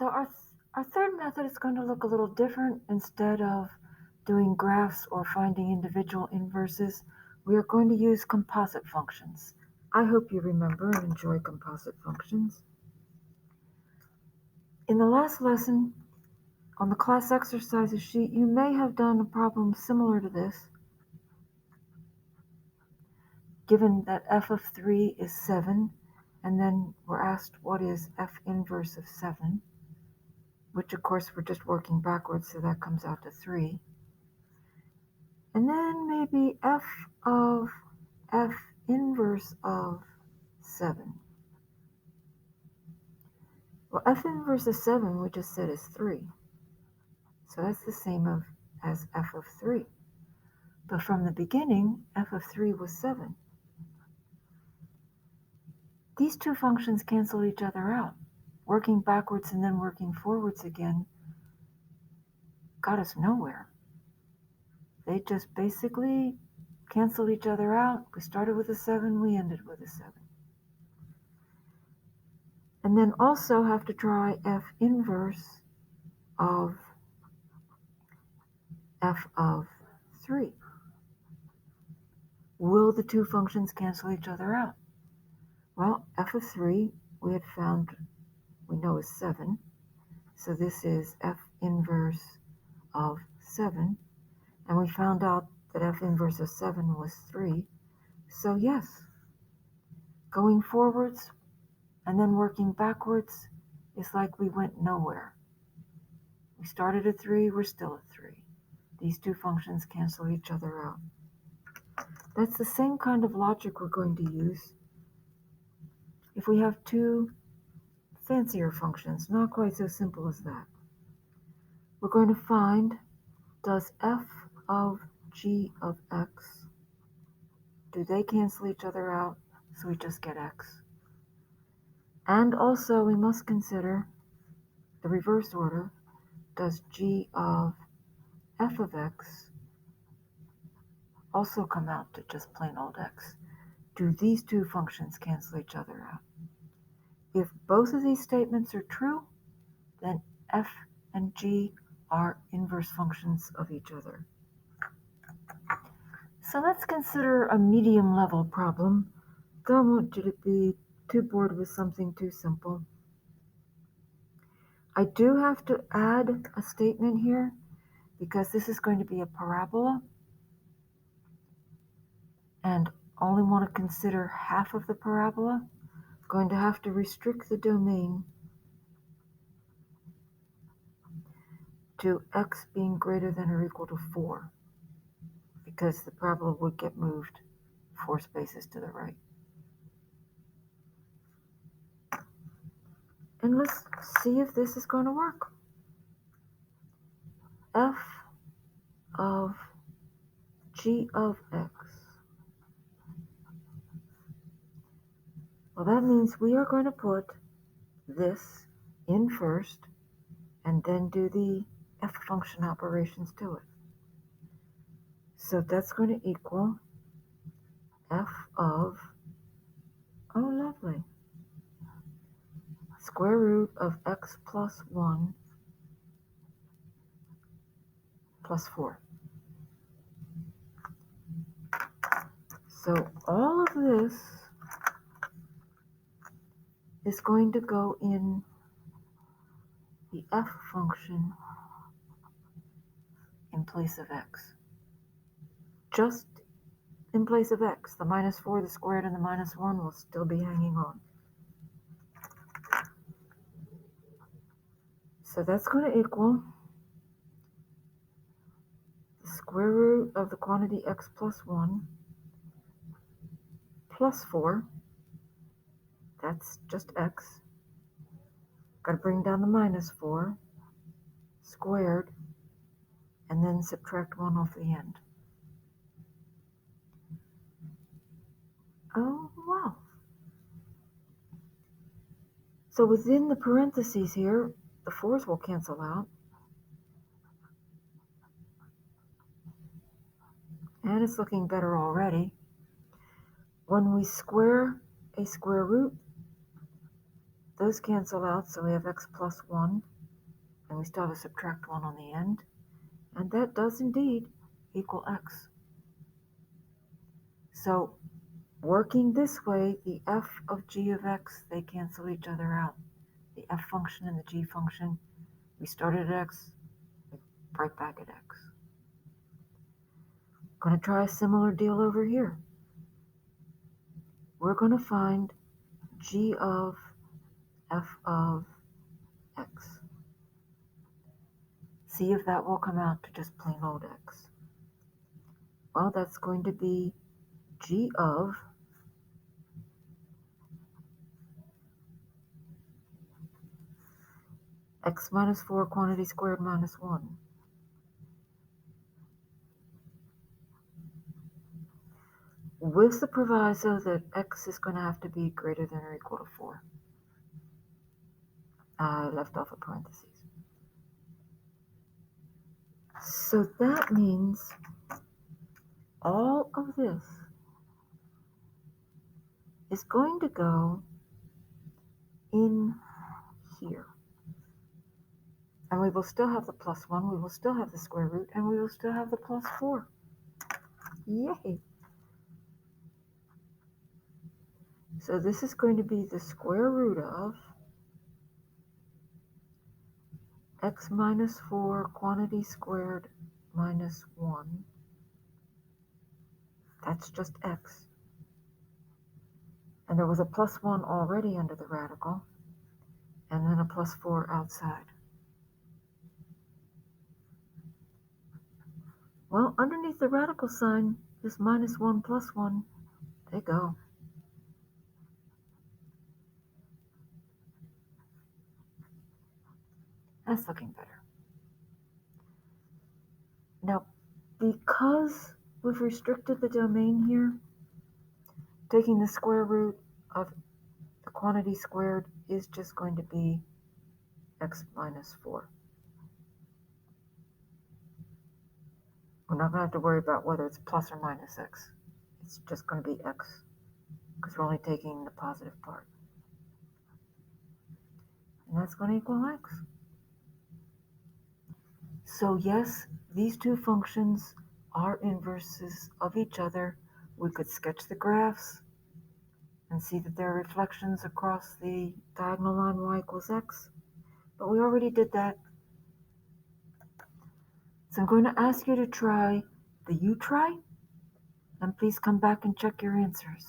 So our third method is going to look a little different. Instead of doing graphs or finding individual inverses, we are going to use composite functions. I hope you remember and enjoy composite functions. In the last lesson, on the class exercises sheet, you may have done a problem similar to this. Given that f of 3 is 7, and then we're asked what is f inverse of 7, which of course we're just working backwards, so that comes out to 3. And then maybe f of f inverse of 7. Well, f inverse of 7 we just said is 3. So that's the same as f of 3. But from the beginning, f of 3 was 7. These two functions cancel each other out. Working backwards and then working forwards again got us nowhere. They just basically canceled each other out. We started with a 7, we ended with a 7. And then also have to try f inverse of f of 3. Will the two functions cancel each other out? Well, f of 3 we had found we know is 7. So this is f inverse of 7. And we found out that f inverse of 7 was 3. So yes, going forwards and then working backwards is like we went nowhere. We started at 3, we're still at 3. These two functions cancel each other out. That's the same kind of logic we're going to use if we have two fancier functions, not quite so simple as that. We're going to find, does f of g of x, do they cancel each other out, so we just get x? And also we must consider the reverse order, does g of f of x also come out to just plain old x? Do these two functions cancel each other out? If both of these statements are true, then f and g are inverse functions of each other. So let's consider a medium level problem. Don't want you to be too bored with something too simple. I do have to add a statement here because this is going to be a parabola and only want to consider half of the parabola. Going to have to restrict the domain to x being greater than or equal to 4 because the parabola would get moved 4 spaces to the right. And let's see if this is going to work. F of g of x. Well, that means we are going to put this in first and then do the f function operations to it. So that's going to equal f of, oh lovely, square root of x plus 1 plus 4. So all of this is going to go in the f function in place of x. Just in place of x. The minus 4, the squared, and the minus 1 will still be hanging on. So that's going to equal the square root of the quantity x plus 1 plus 4. That's just x. Got to bring down the minus 4 squared and then subtract 1 off the end. Oh, wow. So within the parentheses here, the 4's will cancel out. And it's looking better already. When we square a square root, those cancel out, so we have x plus 1, and we still have a subtract 1 on the end, and that does indeed equal x. So working this way, the f of g of x, they cancel each other out. The f function and the g function, we started at x, right back at x. Going to try a similar deal over here. We're going to find g of f of x. See if that will come out to just plain old x. Well, that's going to be g of x minus 4 quantity squared minus 1. With the proviso that x is going to have to be greater than or equal to 4. I left off a parentheses. So that means all of this is going to go in here. And we will still have the plus 1, we will still have the square root, and we will still have the plus 4. Yay! So this is going to be the square root of x minus 4 quantity squared minus 1. That's just x. And there was a plus 1 already under the radical, and then a plus 4 outside. Well, underneath the radical sign, this minus 1 plus 1, they go. That's looking better. Now, because we've restricted the domain here, taking the square root of the quantity squared is just going to be x minus 4. We're not going to have to worry about whether it's plus or minus x. It's just going to be x, because we're only taking the positive part. And that's going to equal x. So yes, these two functions are inverses of each other. We could sketch the graphs and see that there are reflections across the diagonal line y equals x, but we already did that. So I'm going to ask you to try the U-try, and please come back and check your answers.